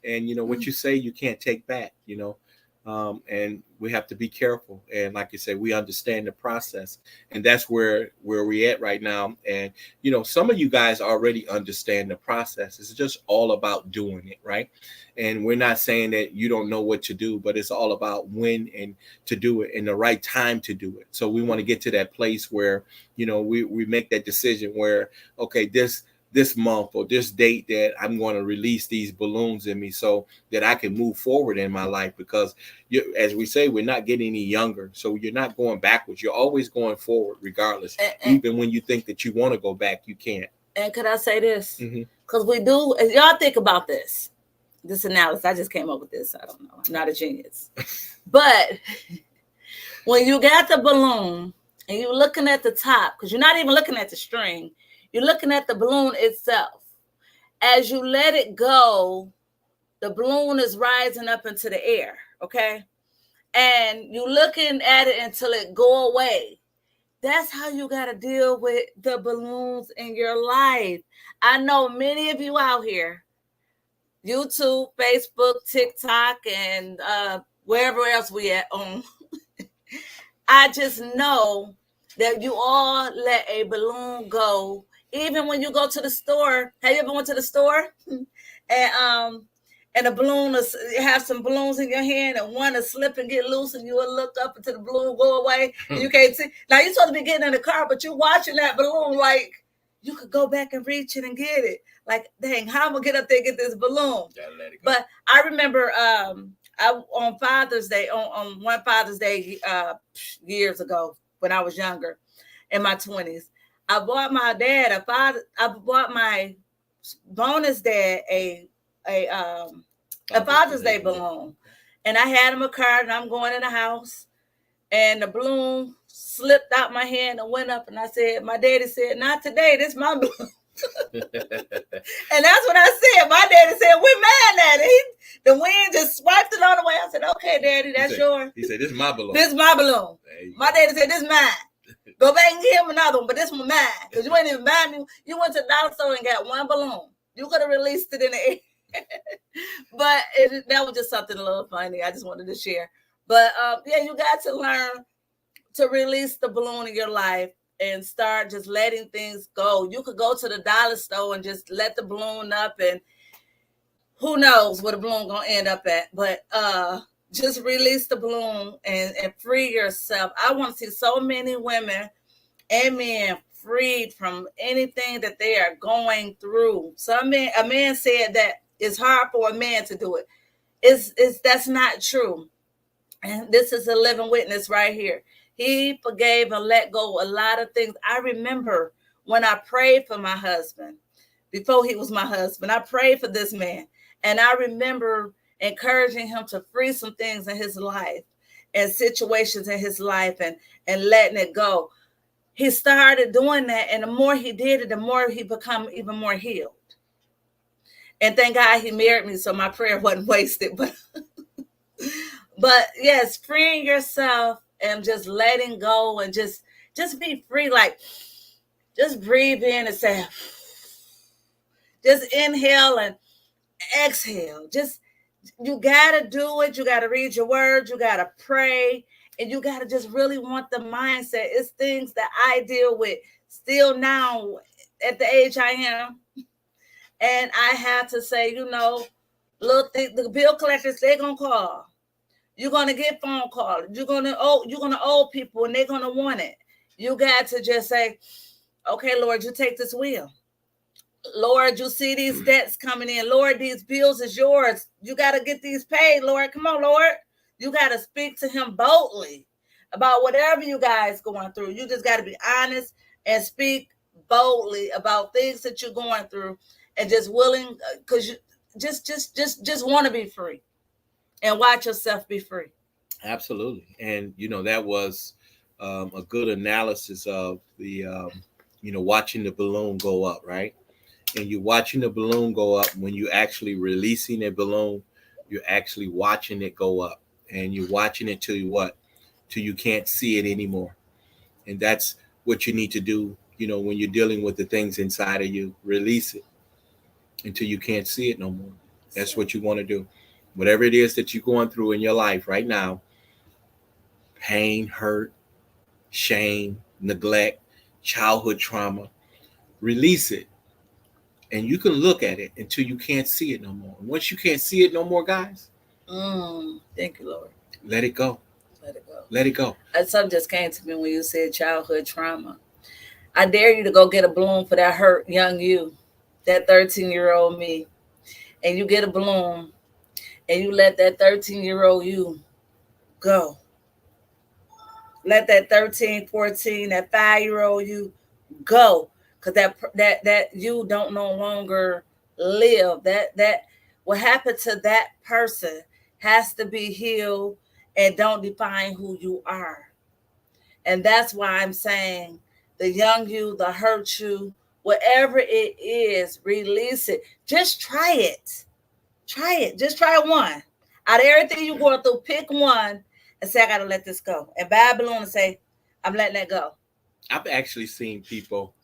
And, what you say, you can't take back, and we have to be careful. And like you said, we understand the process. And that's where we're at right now. And, some of you guys already understand the process. It's just all about doing it, right? And we're not saying that you don't know what to do, but it's all about when and to do it in the right time to do it. So we want to get to that place where, we make that decision where, okay, this month or this date that I'm going to release these balloons in me so that I can move forward in my life, because as we say, we're not getting any younger. So you're not going backwards. You're always going forward regardless. Even when you think that you want to go back, you can't. And could I say this? Because we do, as y'all think about this analysis, I just came up with this. I don't know. I'm not a genius. But when you got the balloon and you're looking at the top, because you're not even looking at the string, you're looking at the balloon itself. As you let it go, the balloon is rising up into the air, okay? And you looking at it until it go away. That's how you got to deal with the balloons in your life. I know many of you out here, YouTube, Facebook, TikTok, and wherever else we at on. I just know that you all let a balloon go. Even when you go to the store, have you ever went to the store and a balloon is, you have some balloons in your hand and one is slip and get loose and you will look up until the balloon go away and you can't see. Now you're supposed to be getting in the car, but you're watching that balloon like you could go back and reach it and get it. Like, dang, how am I gonna get up there and get this balloon? But I remember on Father's Day, on one Father's Day years ago when I was younger, in my 20s, I bought my dad I bought my bonus dad a Father's Day balloon, and I had him a card, and I'm going in the house, and the balloon slipped out my hand and went up, and I said, my daddy said, not today, this is my balloon. And that's what I said. My daddy said, we're mad at it. The wind just swiped it on the way. I said, okay, daddy, that's yours. He said, this is my balloon. This is my balloon. My daddy said, this is mine. Go back and give him another one, but this one mine. Because you ain't even buying me. You went to the dollar store and got one balloon. You could have released it in the air. But that was just something a little funny. I just wanted to share. But yeah, you got to learn to release the balloon in your life and start just letting things go. You could go to the dollar store and just let the balloon up, and who knows where the balloon gonna end up at. But just release the balloon and free yourself. I want to see so many women and men freed from anything that they are going through. A man said that it's hard for a man to do it. That's not true. And this is a living witness right here. He forgave and let go a lot of things. I remember when I prayed for my husband, before he was my husband, I prayed for this man. And I remember encouraging him to free some things in his life and situations in his life and letting it go. He started doing that. And the more he did it, the more he become even more healed. And thank God he married me, so my prayer wasn't wasted. But yes, freeing yourself and just letting go and just be free. Like, just breathe in and say, just inhale and exhale. Just, you got to do it. You got to read your word. You got to pray. And you got to just really want the mindset. It's things that I deal with still now at the age I am. And I have to say, look, the bill collectors, they're going to call. You're going to get phone calls. You're going to owe people, and they're going to want it. You got to just say, okay, Lord, you take this wheel. Lord, you see these debts coming in. Lord, these bills is yours. You got to get these paid, Lord. Come on, Lord. You got to speak to him boldly about whatever you guys going through. You just got to be honest and speak boldly about things that you're going through, and just willing, because you just want to be free. And watch yourself be free. Absolutely. And, that was a good analysis of the, watching the balloon go up, right? And you're watching the balloon go up. When you're actually releasing a balloon, you're actually watching it go up. And you're watching it till you can't see it anymore. And that's what you need to do, when you're dealing with the things inside of you. Release it until you can't see it no more. That's what you want to do. Whatever it is that you're going through in your life right now, pain, hurt, shame, neglect, childhood trauma, release it. And you can look at it until you can't see it no more. And once you can't see it no more, guys, thank you, Lord. Let it go. Let it go. Let it go. Something just came to me when you said childhood trauma. I dare you to go get a balloon for that hurt young you, that 13-year-old me. And you get a balloon. And you let that 13-year-old you go. Let that 13, 14, that 5-year-old you go. Because that you don't no longer live. That what happened to that person has to be healed and don't define who you are. And that's why I'm saying the young you, the hurt you, whatever it is, release it. Just try it. Try it. Just try one. Out of everything you're going through, pick one and say, I got to let this go. And buy a balloon and say, I'm letting that go. I've actually seen people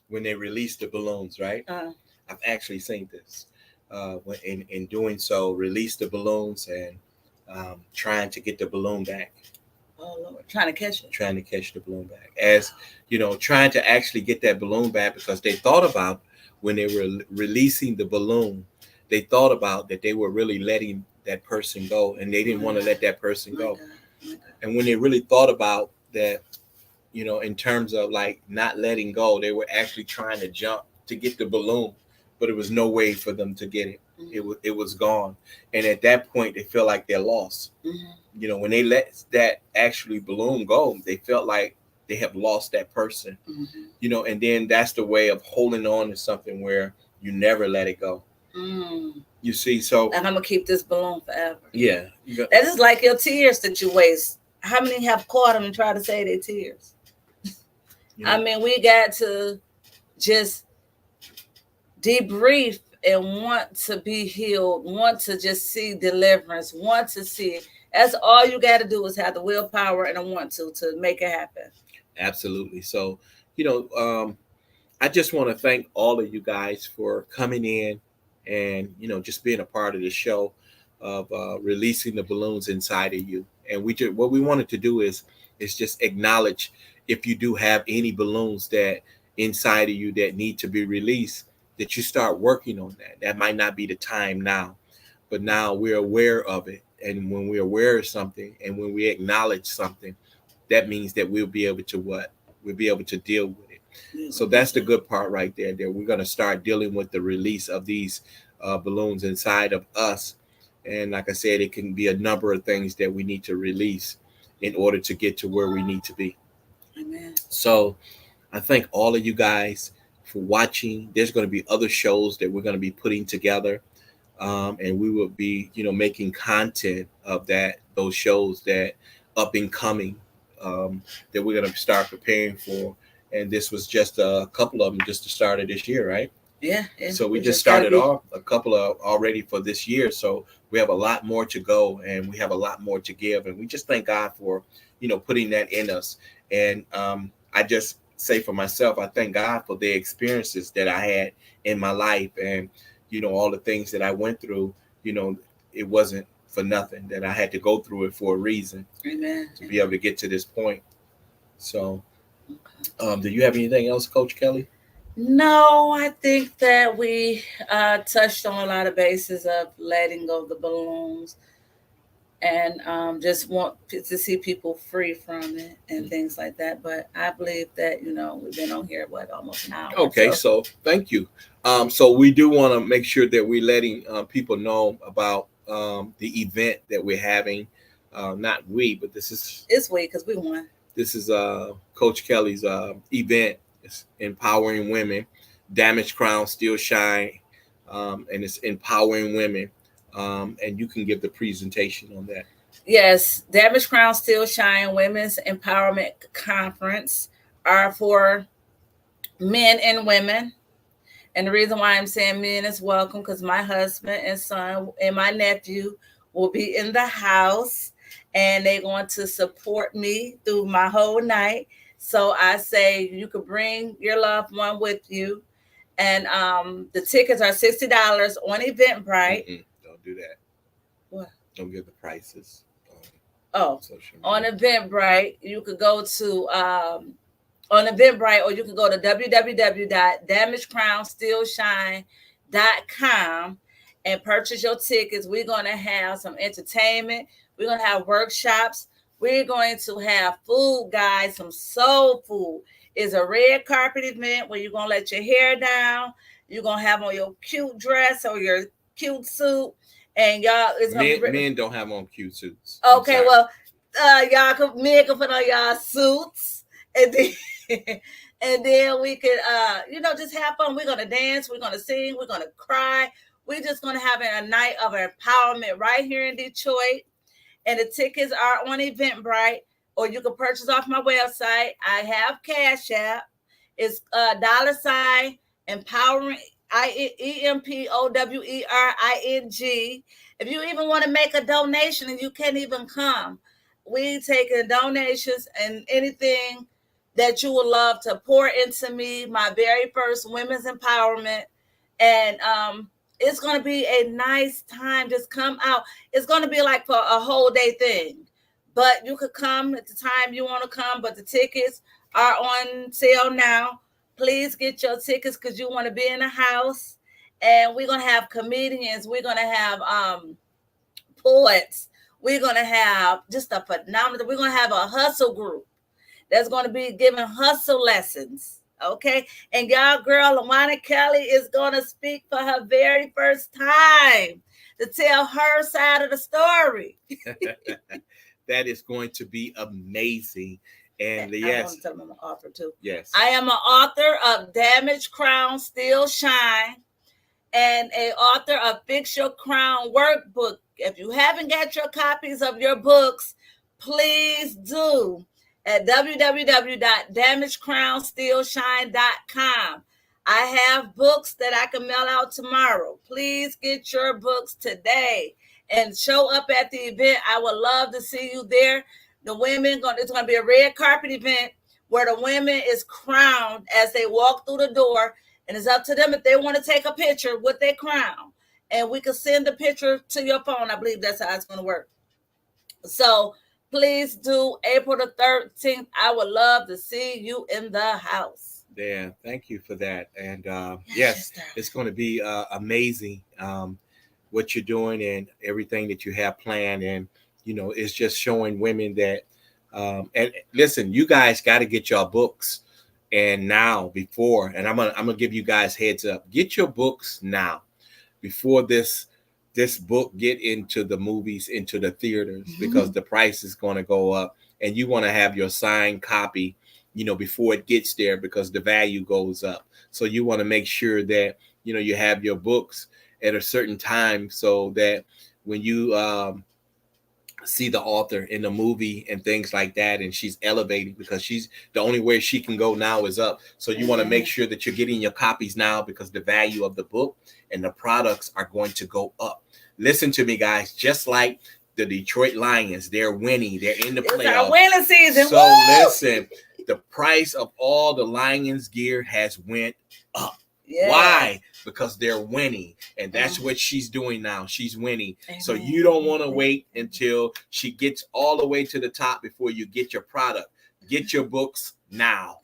when they release the balloons, right? I've actually seen this. When in doing so, release the balloons and trying to get the balloon back. Oh Lord, trying to catch it. Trying to catch the balloon back. As you know, trying to actually get that balloon back because they thought about when they were releasing the balloon, they thought about that they were really letting that person go and they didn't want to let that person go. And when they really thought about that, you know, in terms of like not letting go, they were actually trying to jump to get the balloon, but it was no way for them to get it. It was gone. And at that point, they feel like they're lost. You know, when they let that actually balloon go, they felt like they have lost that person. You know, and then that's the way of holding on to something where you never let it go. You see, so and I'm gonna keep this balloon forever. Yeah, that is like your tears that you waste. How many have caught them and tried to say their tears? I mean, we got to just debrief and want to be healed, want to just see deliverance, want to see it. That's all you got to do is have the willpower and a want to make it happen. Absolutely. So, you know, I just want to thank all of you guys for coming in and, you know, just being a part of the show of releasing the balloons inside of you. And what we wanted to do is just acknowledge if you do have any balloons that inside of you that need to be released, that you start working on that. That might not be the time now, but now we're aware of it. And when we're aware of something and when we acknowledge something, that means that we'll be able to what? We'll be able to deal with it. So that's the good part right there, that we're going to start dealing with the release of these balloons inside of us. And like I said, it can be a number of things that we need to release in order to get to where we need to be. Amen. So I thank all of you guys for watching. There's going to be other shows that we're going to be putting together. And we will be, you know, making content of those shows that up and coming that we're going to start preparing for. And this was just a couple of them just to start of this year, right? Yeah. So we just started off a couple of already for this year. So we have a lot more to go and we have a lot more to give. And we just thank God for, you know, putting that in us. And I just say for myself, I thank God for the experiences that I had in my life and, you know, all the things that I went through. You know, it wasn't for nothing, that I had to go through it for a reason. Amen. To be able to get to this point. So do you have anything else, Coach Kelly? No, I think that we touched on a lot of bases of letting go of the balloons and just want to see people free from it and things like that. But I believe that, you know, we've been on here, almost an hour. Okay, so thank you. So we do want to make sure that we're letting people know about the event that we're having. Not we, but it's we because we won. This is Coach Kelly's event. It's empowering women. Damaged crown, still shine, and it's empowering women. And you can give the presentation on that. Yes, Damaged Crown, Still Shine Women's Empowerment Conference are for men and women. And the reason why I'm saying men is welcome because my husband and son and my nephew will be in the house and they're going to support me through my whole night. So I say you could bring your loved one with you. And the tickets are $60 on Eventbrite. Don't do that. What? Don't give the prices. On Eventbrite, you could go to on Eventbrite, or you can go to www.damagedcrownstillshine.com and purchase your tickets. We're going to have some entertainment. We're going to have workshops. We're going to have food, guys, some soul food. It's a red carpet event where you're going to let your hair down. You're going to have on your cute dress or your cute suit. And y'all, men don't have on cute suits. Okay, well, men can put on y'all suits, and then and then we could, just have fun. We're gonna dance, we're gonna sing, we're gonna cry. We're just gonna have a night of empowerment right here in Detroit. And the tickets are on Eventbrite, or you can purchase off my website. I have Cash App. It's $ empowering EMPOWERING. If you even want to make a donation and you can't even come, we taking donations and anything that you would love to pour into me, my very first women's empowerment. And it's going to be a nice time. Just come out. It's going to be like for a whole day thing, but you could come at the time you want to come. But the tickets are on sale now. Please get your tickets because you want to be in the house. And we're going to have comedians. We're going to have poets. We're going to have just a phenomenal. We're going to have a hustle group that's going to be giving hustle lessons. Okay. And y'all girl, Lawana Kelly is going to speak for her very first time to tell her side of the story. That is going to be amazing. And yes, I want to tell them I'm an author too. Yes, I am an author of Damaged Crown Still Shine and an author of Fix Your Crown Workbook. If you haven't got your copies of your books, please do at www.damagedcrownstillshine.com. I have books that I can mail out tomorrow. Please get your books today and show up at the event. I would love to see you there. The women, it's going to be a red carpet event where the women is crowned as they walk through the door, and it's up to them if they want to take a picture with their crown. And we can send the picture to your phone. I believe that's how it's going to work. So please do April the 13th. I would love to see you in the house. Yeah, thank you for that. And yes, it's going to be amazing what you're doing and everything that you have planned. And, you know, it's just showing women that, and listen, you guys got to get your books. And now before, and I'm gonna give you guys heads up, get your books now before this book get into the movies, into the theaters, because the price is going to go up, and you want to have your signed copy, you know, before it gets there, because the value goes up. So you want to make sure that, you know, you have your books at a certain time so that when you see the author in the movie and things like that, and she's elevating, because she's the only way she can go now is up. So you want to make sure that you're getting your copies now, because the value of the book and the products are going to go up. Listen to me, guys. Just like the Detroit Lions, they're winning. They're in the playoffs. It's our winning season. So woo! Listen, the price of all the Lions gear has went up. Yeah. Why? Because they're winning. And that's what she's doing now. She's winning. Amen. So you don't want to wait until she gets all the way to the top before you get your product. Get your books now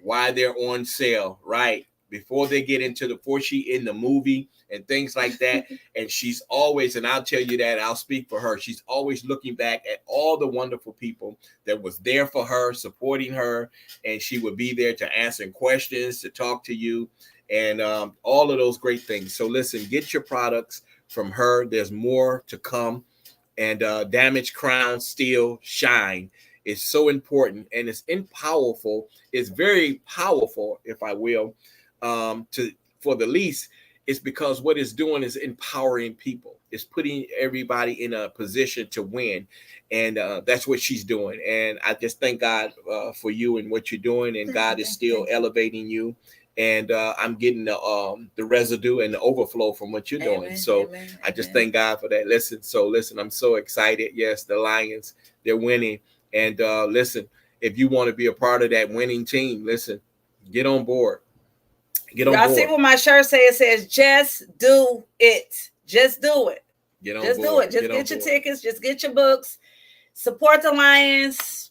while they're on sale, right? Before they get before she in the movie and things like that. And she's always, and I'll tell you that, I'll speak for her, she's always looking back at all the wonderful people that was there for her, supporting her. And she would be there to answer questions, to talk to you, and all of those great things. So listen, get your products from her. There's more to come. And Damaged Crown Still Shine is so important, and it's powerful. It's very powerful, if I will, for the least. It's because what it's doing is empowering people. It's putting everybody in a position to win. And that's what she's doing. And I just thank God for you and what you're doing. And God is still elevating you. And I'm getting the residue and the overflow from what you're doing. So I just thank God for that. Listen, I'm so excited. Yes, the Lions, they're winning. And listen, if you want to be a part of that winning team, listen, get on board. Y'all see what my shirt says? It says, just do it. Just do it. Just do it. Just get your tickets. Just get your books. Support the Lions.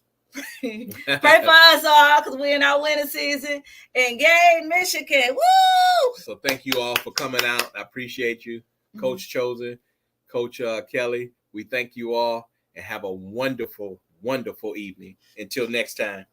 Pray for us all, because we're in our winter season. And yay, Michigan. Woo! So thank you all for coming out. I appreciate you. Coach Chosen, Coach Kelly. We thank you all, and have a wonderful, wonderful evening. Until next time.